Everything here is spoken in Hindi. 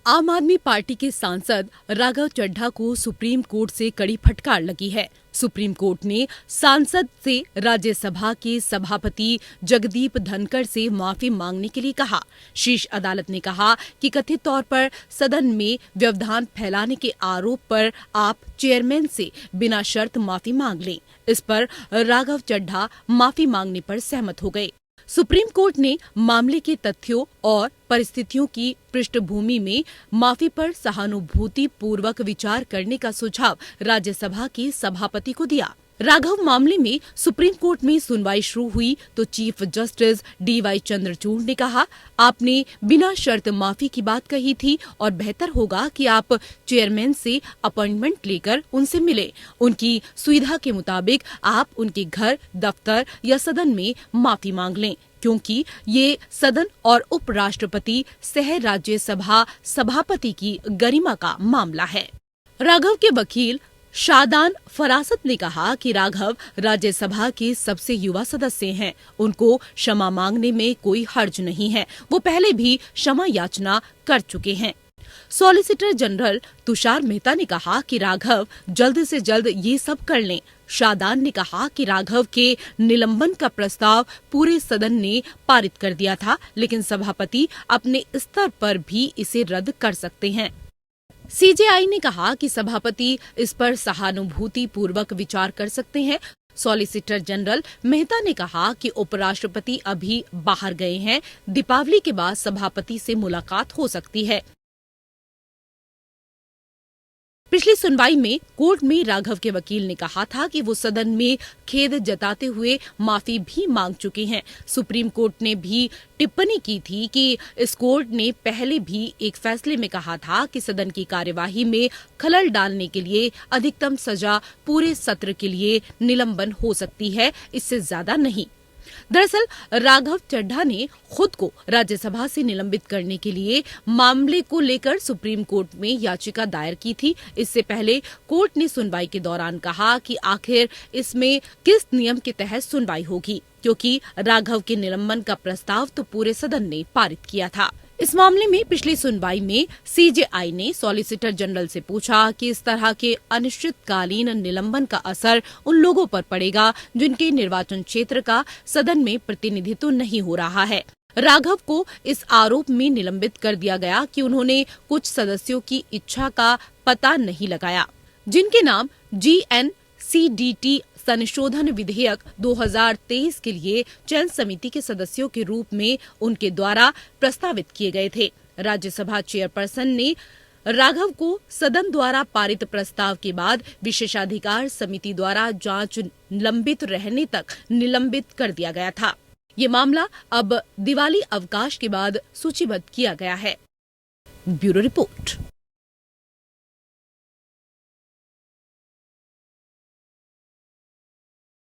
आम आदमी पार्टी के सांसद राघव चड्ढा को सुप्रीम कोर्ट से कड़ी फटकार लगी है। सुप्रीम कोर्ट ने सांसद से राज्यसभा के सभापति जगदीप धनखड़ से माफी मांगने के लिए कहा। शीर्ष अदालत ने कहा कि कथित तौर पर सदन में व्यवधान फैलाने के आरोप पर आप चेयरमैन से बिना शर्त माफी मांग लें। इस पर राघव चड्ढा माफी मांगने पर सहमत हो गए। सुप्रीम कोर्ट ने मामले के तथ्यों और परिस्थितियों की पृष्ठभूमि में माफी पर सहानुभूति पूर्वक विचार करने का सुझाव राज्यसभा के सभापति को दिया। राघव मामले में सुप्रीम कोर्ट में सुनवाई शुरू हुई तो चीफ जस्टिस DY चंद्रचूड़ ने कहा, आपने बिना शर्त माफी की बात कही थी और बेहतर होगा कि आप चेयरमैन से अपॉइंटमेंट लेकर उनसे मिलें। उनकी सुविधा के मुताबिक आप उनके घर, दफ्तर या सदन में माफी मांग लें, क्योंकि ये सदन और उपराष्ट्रपति सह राज्यसभा सभापति की गरिमा का मामला है। राघव के वकील शादान फरासत ने कहा कि राघव राज्यसभा के सबसे युवा सदस्य हैं। उनको क्षमा मांगने में कोई हर्ज नहीं है। वो पहले भी क्षमा याचना कर चुके हैं। सॉलिसिटर जनरल तुषार मेहता ने कहा कि राघव जल्द से जल्द ये सब कर लें। शादान ने कहा कि राघव के निलंबन का प्रस्ताव पूरे सदन ने पारित कर दिया था, लेकिन सभापति अपने स्तर पर भी इसे रद्द कर सकते हैं। CJI ने कहा कि सभापति इस पर सहानुभूति पूर्वक विचार कर सकते हैं। सॉलिसिटर जनरल मेहता ने कहा कि उपराष्ट्रपति अभी बाहर गए हैं। दीपावली के बाद सभापति से मुलाकात हो सकती है। पिछली सुनवाई में कोर्ट में राघव के वकील ने कहा था कि वो सदन में खेद जताते हुए माफी भी मांग चुके हैं। सुप्रीम कोर्ट ने भी टिप्पणी की थी कि इस कोर्ट ने पहले भी एक फैसले में कहा था कि सदन की कार्यवाही में खलल डालने के लिए अधिकतम सजा पूरे सत्र के लिए निलंबन हो सकती है, इससे ज्यादा नहीं। दरअसल राघव चड्ढा ने खुद को राज्यसभा से निलंबित करने के लिए मामले को लेकर सुप्रीम कोर्ट में याचिका दायर की थी। इससे पहले कोर्ट ने सुनवाई के दौरान कहा कि आखिर इसमें किस नियम के तहत सुनवाई होगी, क्योंकि राघव के निलंबन का प्रस्ताव तो पूरे सदन ने पारित किया था। इस मामले में पिछली सुनवाई में CJI ने सॉलिसिटर जनरल से पूछा कि इस तरह के अनिश्चितकालीन निलंबन का असर उन लोगों पर पड़ेगा जिनके निर्वाचन क्षेत्र का सदन में प्रतिनिधित्व नहीं हो रहा है। राघव को इस आरोप में निलंबित कर दिया गया कि उन्होंने कुछ सदस्यों की इच्छा का पता नहीं लगाया, जिनके नाम GNCDT संशोधन विधेयक 2023 के लिए चयन समिति के सदस्यों के रूप में उनके द्वारा प्रस्तावित किए गए थे। राज्यसभा चेयरपर्सन ने राघव को सदन द्वारा पारित प्रस्ताव के बाद विशेषाधिकार समिति द्वारा जांच लंबित रहने तक निलंबित कर दिया गया था। ये मामला अब दिवाली अवकाश के बाद सूचीबद्ध किया गया है। Bureau report.